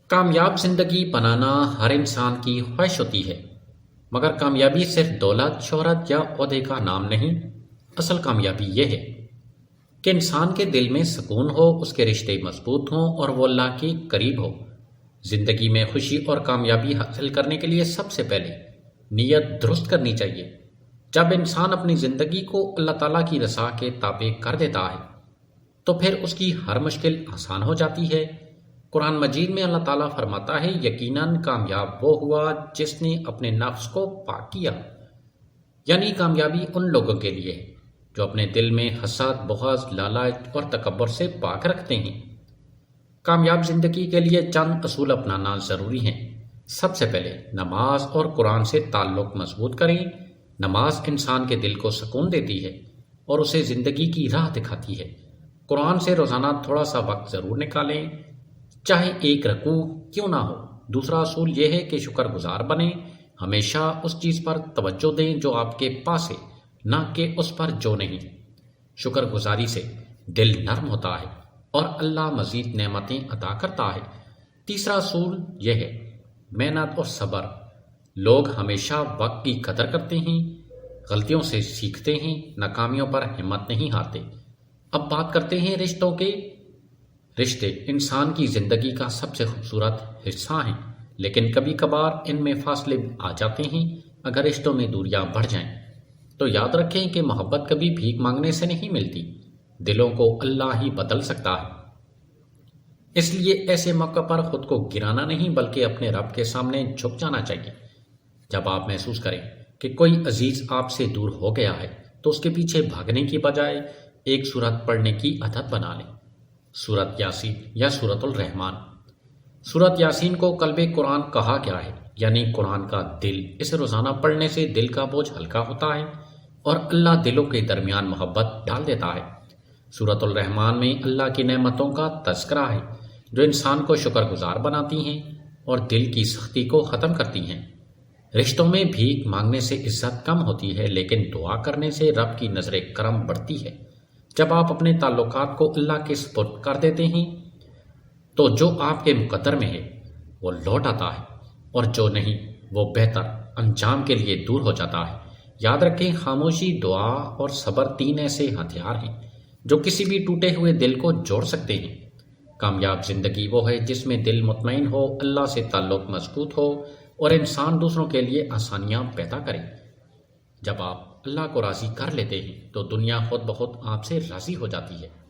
کامیاب زندگی بنانا ہر انسان کی خواہش ہوتی ہے، مگر کامیابی صرف دولت، شہرت یا عہدے کا نام نہیں۔ اصل کامیابی یہ ہے کہ انسان کے دل میں سکون ہو، اس کے رشتے مضبوط ہوں اور وہ اللہ کے قریب ہو۔ زندگی میں خوشی اور کامیابی حاصل کرنے کے لیے سب سے پہلے نیت درست کرنی چاہیے۔ جب انسان اپنی زندگی کو اللہ تعالیٰ کی رضا کے تابع کر دیتا ہے تو پھر اس کی ہر مشکل آسان ہو جاتی ہے۔ قرآن مجید میں اللہ تعالیٰ فرماتا ہے، یقیناً کامیاب وہ ہوا جس نے اپنے نفس کو پاک کیا۔ یعنی کامیابی ان لوگوں کے لیے ہے جو اپنے دل میں حسد، بغض، لالچ اور تکبر سے پاک رکھتے ہیں۔ کامیاب زندگی کے لیے چند اصول اپنانا ضروری ہیں۔ سب سے پہلے نماز اور قرآن سے تعلق مضبوط کریں۔ نماز انسان کے دل کو سکون دیتی ہے اور اسے زندگی کی راہ دکھاتی ہے۔ قرآن سے روزانہ تھوڑا سا وقت ضرور نکالیں، چاہے ایک رکوع کیوں نہ ہو۔ دوسرا اصول یہ ہے کہ شکر گزار بنیں۔ ہمیشہ اس چیز پر توجہ دیں جو آپ کے پاس ہے، نہ کہ اس پر جو نہیں۔ شکر گزاری سے دل نرم ہوتا ہے اور اللہ مزید نعمتیں عطا کرتا ہے۔ تیسرا اصول یہ ہے محنت اور صبر۔ لوگ ہمیشہ وقت کی قدر کرتے ہیں، غلطیوں سے سیکھتے ہیں، ناکامیوں پر ہمت نہیں ہارتے۔ اب بات کرتے ہیں رشتوں کے۔ رشتے انسان کی زندگی کا سب سے خوبصورت حصہ ہیں، لیکن کبھی کبھار ان میں فاصلے آ جاتے ہیں۔ اگر رشتوں میں دوریاں بڑھ جائیں تو یاد رکھیں کہ محبت کبھی بھیک مانگنے سے نہیں ملتی، دلوں کو اللہ ہی بدل سکتا ہے۔ اس لیے ایسے موقع پر خود کو گرانا نہیں بلکہ اپنے رب کے سامنے جھک جانا چاہیے۔ جب آپ محسوس کریں کہ کوئی عزیز آپ سے دور ہو گیا ہے تو اس کے پیچھے بھاگنے کی بجائے ایک سورت پڑھنے کی عادت بنا لیں۔ سورت یاسین یا سورت الرحمن۔ سورت یاسین کو قلب قرآن کہا گیا ہے، یعنی قرآن کا دل۔ اسے روزانہ پڑھنے سے دل کا بوجھ ہلکا ہوتا ہے اور اللہ دلوں کے درمیان محبت ڈال دیتا ہے۔ سورت الرحمن میں اللہ کی نعمتوں کا تذکرہ ہے جو انسان کو شکر گزار بناتی ہیں اور دل کی سختی کو ختم کرتی ہیں۔ رشتوں میں بھیک مانگنے سے عزت کم ہوتی ہے، لیکن دعا کرنے سے رب کی نظر کرم بڑھتی ہے۔ جب آپ اپنے تعلقات کو اللہ کے سپرد کر دیتے ہیں تو جو آپ کے مقدر میں ہے وہ لوٹ آتا ہے اور جو نہیں وہ بہتر انجام کے لیے دور ہو جاتا ہے۔ یاد رکھیں، خاموشی، دعا اور صبر تین ایسے ہتھیار ہیں جو کسی بھی ٹوٹے ہوئے دل کو جوڑ سکتے ہیں۔ کامیاب زندگی وہ ہے جس میں دل مطمئن ہو، اللہ سے تعلق مضبوط ہو اور انسان دوسروں کے لیے آسانیاں پیدا کرے۔ جب آپ اللہ کو راضی کر لیتے ہیں تو دنیا خود بخود آپ سے راضی ہو جاتی ہے۔